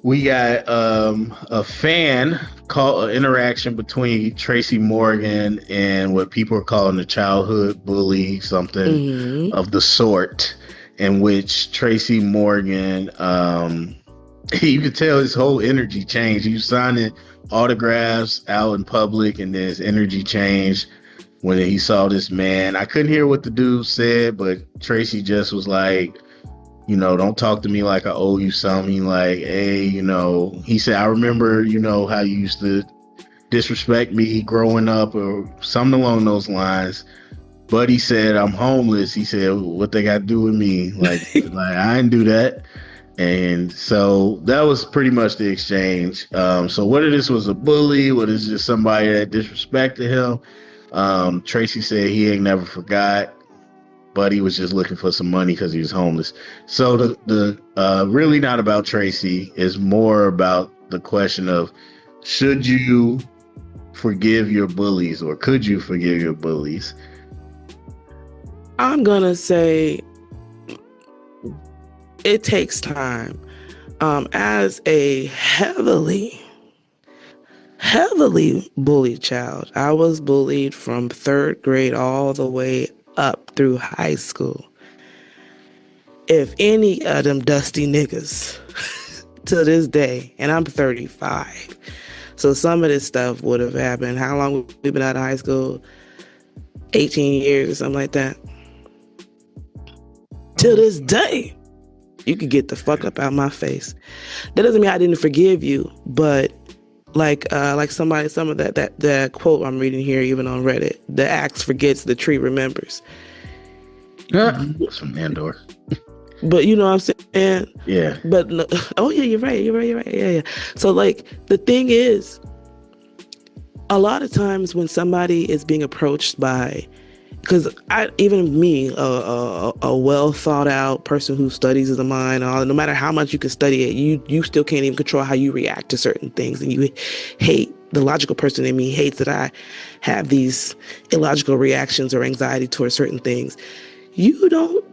We got a fan call interaction between Tracy Morgan and what people are calling a childhood bully, something Hmm. of the sort, in which Tracy Morgan, you could tell his whole energy changed. He was signing autographs out in public, and then his energy changed when he saw this man. I couldn't hear what the dude said, but Tracy just was like, don't talk to me like I owe you something. Like, hey, he said, I remember, how you used to disrespect me growing up or something along those lines. But he said, I'm homeless. He said, what they got to do with me? Like I didn't do that. And so that was pretty much the exchange. So whether this was a bully, whether it's just somebody that disrespected him, Tracy said he ain't never forgot, but he was just looking for some money because he was homeless. So the really not about Tracy, is more about the question of, should you forgive your bullies, or could you forgive your bullies? I'm gonna say it takes time. As a heavily bullied child, I was bullied from third grade all the way up through high school. If any of them dusty niggas to this day, and I'm 35, so some of this stuff would have happened. How long we been out of high school? 18 years or something like that. To this day, you could get the fuck up out my face. That doesn't mean I didn't forgive you, but some of that quote I'm reading here, even on Reddit, the axe forgets, the tree remembers. Yeah, some Andor. But you know what I'm saying? Yeah. But no, oh yeah, you're right. Yeah. So like the thing is, a lot of times when somebody is being approached by, because even me, a well thought out person who studies the mind, no matter how much you can study it, you still can't even control how you react to certain things, and you hate. The logical person in me hates that I have these illogical reactions or anxiety towards certain things. You don't,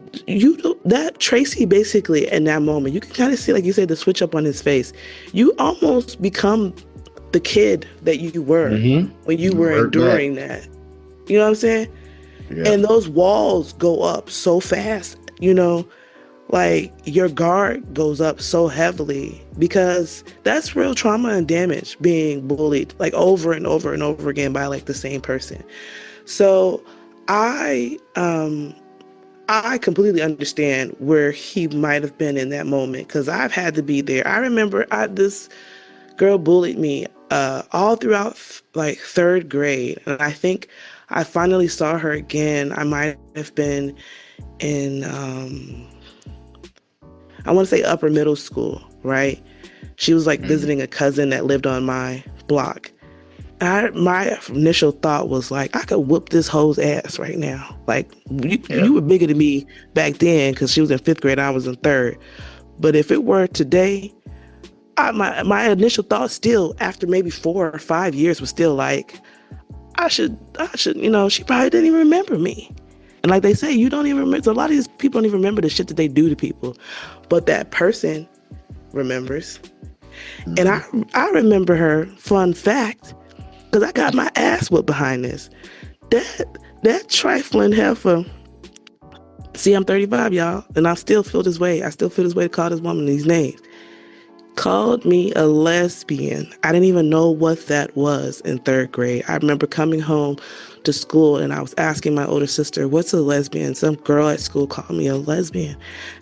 that Tracy basically in that moment, you can kind of see, like you said, the switch up on his face. You almost become the kid that you were when you were Revert back. enduring that. You know what I'm saying? Yeah. And those walls go up so fast, like your guard goes up so heavily, because that's real trauma and damage, being bullied like over and over and over again by like the same person. So I completely understand where he might have been in that moment, because I've had to be there. I remember this girl bullied me all throughout like third grade, and I think I finally saw her again. I might have been in I want to say upper middle school, right? She was like Mm. visiting a cousin that lived on my block. My initial thought was like, I could whoop this hoe's ass right now. Like Yeah. you were bigger than me back then because she was in fifth grade, I was in third. But if it were today, my initial thought still, after maybe 4 or 5 years, was still like, I should, she probably didn't even remember me. And like they say, you don't even remember. So a lot of these people don't even remember the shit that they do to people, but that person remembers. And Mm-hmm. I remember her. Fun fact, because I got my ass whooped behind this. That trifling heifer. See, I'm 35, y'all, and I still feel this way. I still feel this way to call this woman these names. Called me a lesbian. I didn't even know what that was in third grade. I remember coming home to school and I was asking my older sister, what's a lesbian? Some girl at school called me a lesbian.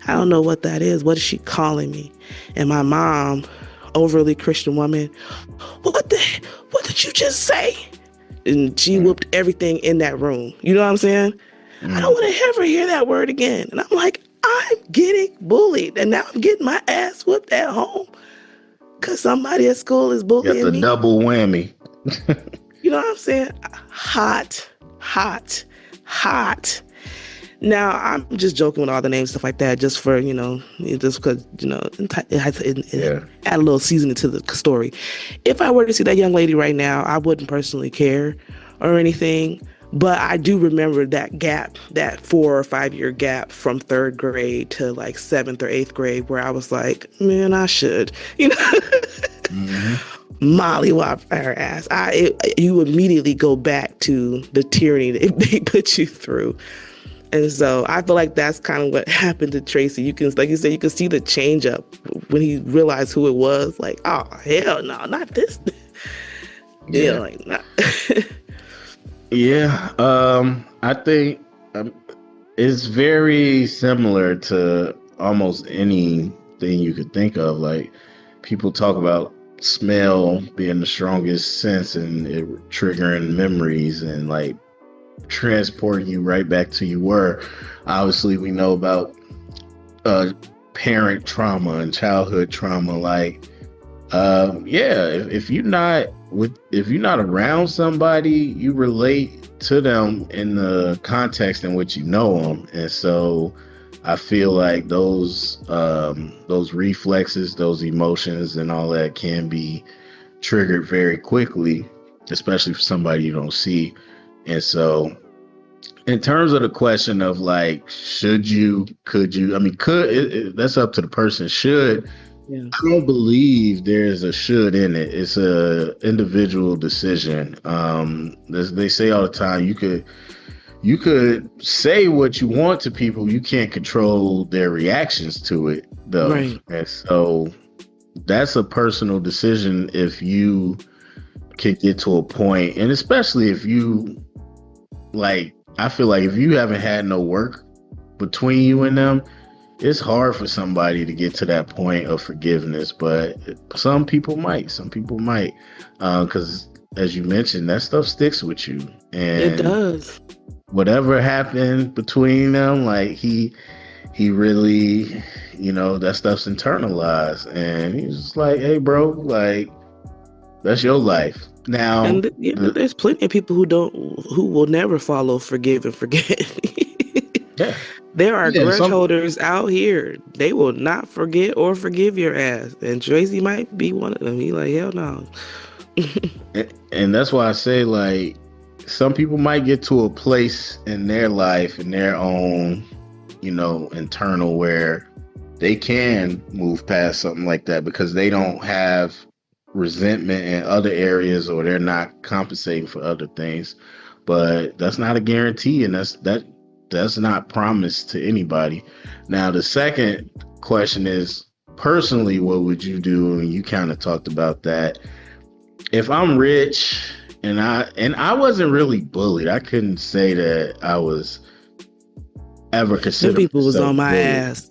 I don't know what that is. What is she calling me? And my mom, overly Christian woman, what did you just say? And she whooped everything in that room. You know what I'm saying? I don't Mm. want to ever hear that word again. And I'm like, I'm getting bullied. And now I'm getting my ass whooped at home because somebody at school is Got the bullying me. double whammy. You know what I'm saying? Hot, hot, hot. Now, I'm just joking with all the names, stuff like that, just for, just because, it Yeah. add a little seasoning to the story. If I were to see that young lady right now, I wouldn't personally care or anything. But I do remember that gap, that 4 or 5 year gap from third grade to like seventh or eighth grade, where I was like, man, I should, Hmm. mollywop her ass. You immediately go back to the tyranny that they put you through. And so I feel like that's kind of what happened to Tracy. You can, like you said, you can see the change up when he realized who it was. Like, oh hell no, not this. Yeah. Like not. Yeah. I think it's very similar to almost anything you could think of. Like people talk about smell being the strongest sense and it triggering memories and like transporting you right back to you were. Obviously, we know about uh, parent trauma and childhood trauma. Like, yeah, if you're not around somebody, you relate to them in the context in which you know them, and so I feel like those reflexes, those emotions, and all that can be triggered very quickly, especially for somebody you don't see, and so in terms of the question of like should you could you, I mean that's up to the person. Should, Yeah. I don't believe there's a should in it. It's a individual decision. They say all the time, you could say what you want to people, you can't control their reactions to it though, Right. and so that's a personal decision. If you can get to a point, and especially if you like, I feel like if you haven't had no work between you and them, it's hard for somebody to get to that point of forgiveness. But some people might, because as you mentioned, that stuff sticks with you, It and does. whatever happened between them, like he really, that stuff's internalized, and he's just like, hey, bro, like that's your life now. And there's plenty of people who will never follow forgive and forget. Yeah, There are yeah, grudge holders out here. They will not forget or forgive your ass. And Tracy might be one of them. He like, hell no. and that's why I say, like, some people might get to a place in their life, in their own, internal, where they can move past something like that because they don't have resentment in other areas, or they're not compensating for other things. But that's not a guarantee, and that's not promised to anybody. Now, the second question is, personally, what would you do? And you kind of talked about that. If I'm rich and I wasn't really bullied, I couldn't say that I was ever Them considered people was myself on my bullied. ass.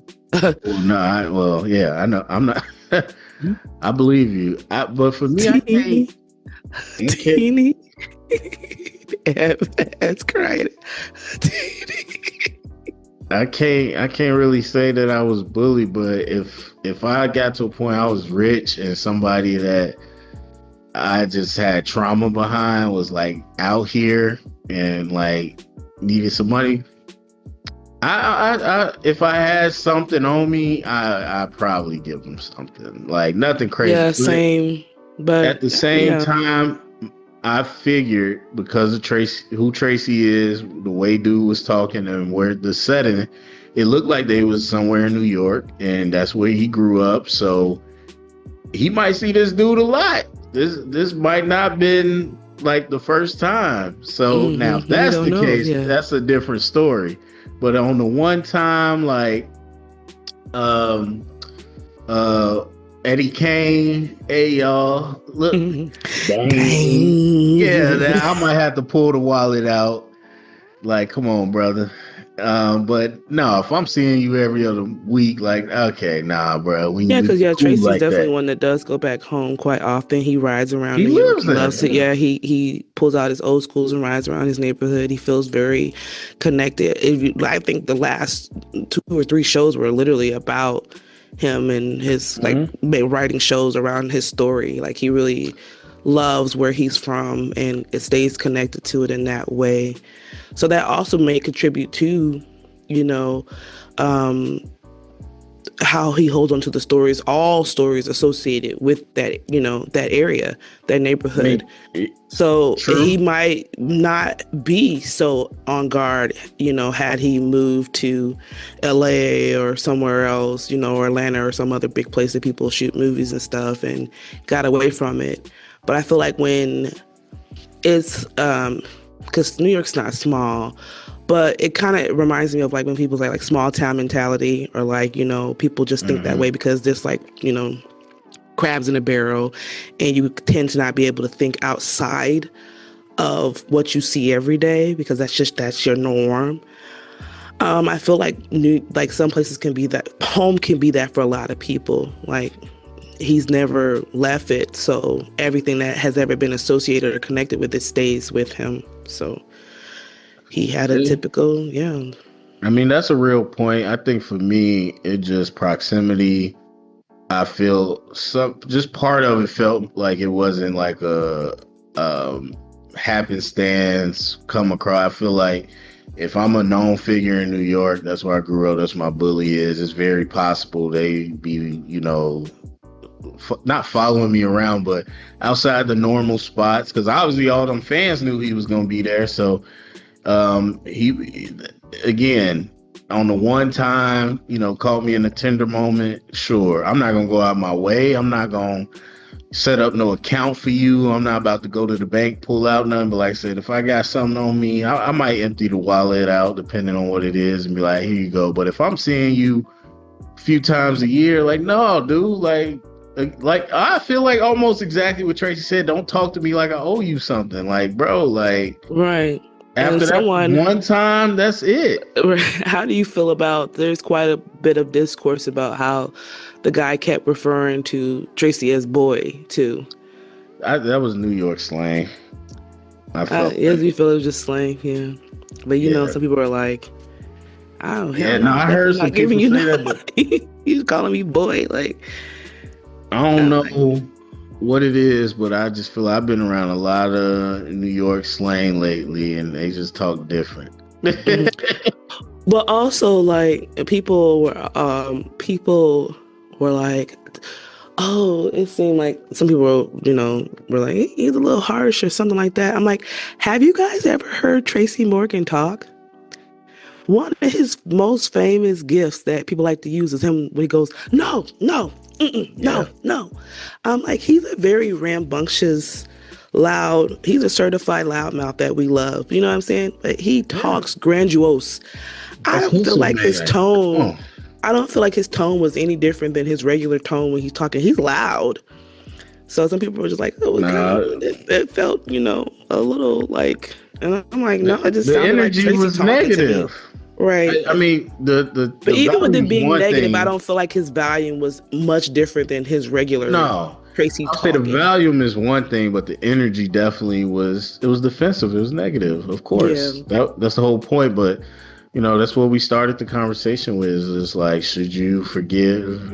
Well, no, yeah, I know. I'm not. I believe you. But for me, I can't. Teeny, I can't. teeny. That's crying. Teeny. I can't really say that I was bullied. But if I got to a point I was rich and somebody that I just had trauma behind was like out here and like needed some money, I if I had something on me, I probably give them something, like nothing crazy. Yeah, But same. at But the same yeah, time, I figured because of Tracy, who Tracy is, the way dude was talking and where the setting, it looked like they was somewhere in New York, and that's where he grew up. So he might see this dude a lot. This might not been like the first time. So now if we that's don't the know. case, Yeah. that's a different story. But on the one time, like um uh Eddie Kane, hey y'all, look, dang, yeah, Dang. I might have to pull the wallet out. Like, come on, brother. But no, if I'm seeing you every other week, like, okay, nah, bro, Yeah, we because cool Tracy's like definitely that. one that does go back home quite often. He rides around He New York. lives He loves it. there. Yeah, he pulls out his old schools and rides around his neighborhood. He feels very connected. I think the last 2 or 3 shows were literally about him and his Yeah. writing shows around his story. Like he really loves where he's from and it stays connected to it in that way. So that also may contribute to, you know, um, how he holds on to the stories, all stories associated with that, that area, that I neighborhood. mean, it, So he true. might not be so on guard, had he moved to LA or somewhere else, or Atlanta or some other big place that people shoot movies and stuff, and got away from it. But I feel like when it's, because New York's not small, but it kind of reminds me of like when people say like small town mentality, or like, people just think that Hmm. way because there's like, crabs in a barrel, and you tend to not be able to think outside of what you see every day because that's your norm. I feel like like some places can be that, home can be that for a lot of people. Like he's never left it, so everything that has ever been associated or connected with it stays with him. So he had a typical, yeah. I mean, that's a real point. I think for me, it just proximity. I feel some just part of it felt like it wasn't like a um happenstance come across. I feel like if I'm a known figure in New York, that's where I grew up, that's my bully is, it's very possible they be, not following me around, but outside the normal spots, because obviously all them fans knew he was gonna be there. So he again on the one time, caught me in a tender moment. Sure, I'm not gonna go out my way. I'm not gonna set up no account for you. I'm not about to go to the bank, pull out nothing. But like I said, if I got something on me, I might empty the wallet out, depending on what it is, and be like, here you go. But if I'm seeing you a few times a year, like, no, dude, like I feel like almost exactly what Tracy said. Don't talk to me like I owe you something. Like, bro, like Right. And after that someone, one time, that's it. how do you feel about, there's quite a bit of discourse about how the guy kept referring to Tracy as boy too. That was New York slang. I felt Yes, like, you feel it was just slang, yeah. But yeah, some people are like, oh hell yeah. no, No, I'm I heard definitely some not giving people you say no that, but money. You calling me boy, like, I don't I'm like, know what it is. But I just feel I've been around a lot of New York slang lately, and they just talk different. mhm. But also like people were like, oh, it seemed like some people were like, he's a little harsh or something like that. I'm like, have you guys ever heard Tracy Morgan talk? One of his most famous gifts that people like to use is him when he goes, no, no, Yeah, no, no. I'm like, he's a very rambunctious, loud, he's a certified loudmouth that we love. You know what I'm saying? But he yeah. talks grandiose. I That's don't feel like his man. Come tone, on. I don't feel like his tone was any different than his regular tone when he's talking. He's loud. So some people were just like, oh, Nah, it felt, a little like, and I'm like, no, it just the sounded like energy Tracy was talking to me. negative. Right. I mean, But the even with volume it is being one negative, I thing. don't feel like his volume was much different than his regular No, Tracy I'll say the talking. volume is one thing, but the energy definitely was. It was defensive. It was negative. Of Yeah. course, that's the whole point. But that's what we started the conversation with. Is like, should you forgive?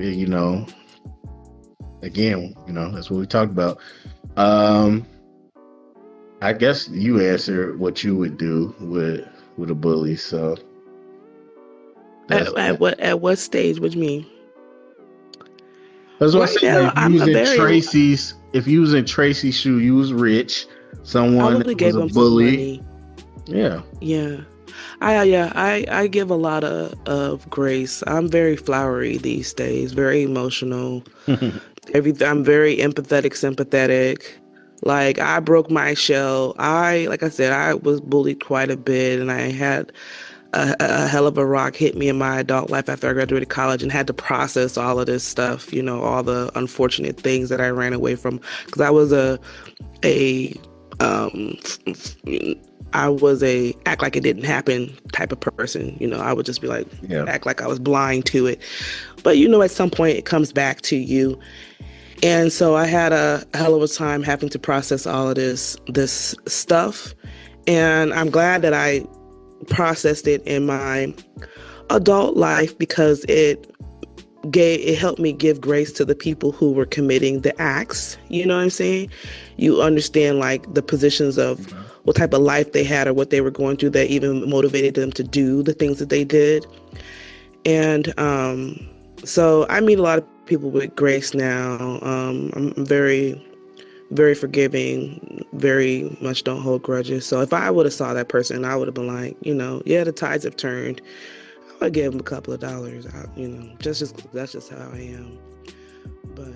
Again, that's what we talked about. Um, I guess you answered what you would do with a bully. So that's At what stage? What do you mean? that's what I Right say. Like now, if you was in Tracy's shoe, you was rich, I someone would have that was gave a him some bully. money. Yeah. Yeah. I give a lot of grace. I'm very flowery these days, very emotional. I'm very empathetic, sympathetic. Like I broke my shell. Like I said, I was bullied quite a bit, and I had a hell of a rock hit me in my adult life after I graduated college, and had to process all of this stuff. All the unfortunate things that I ran away from, because a um I was a act like it didn't happen type of person. I would just be like, Yeah. act like I was blind to it. But at some point it comes back to you. And so I had a hell of a time having to process all of this stuff. And I'm glad that I processed it in my adult life, because it helped me give grace to the people who were committing the acts. You know what I'm saying? You understand like the positions of what type of life they had or what they were going through that even motivated them to do the things that they did. And So I meet a lot of people with grace now. I'm very, very forgiving, very much don't hold grudges. So if I would have saw that person, I would have been like, yeah, the tides have turned. I would give them a couple of dollars. Just that's just how I am. But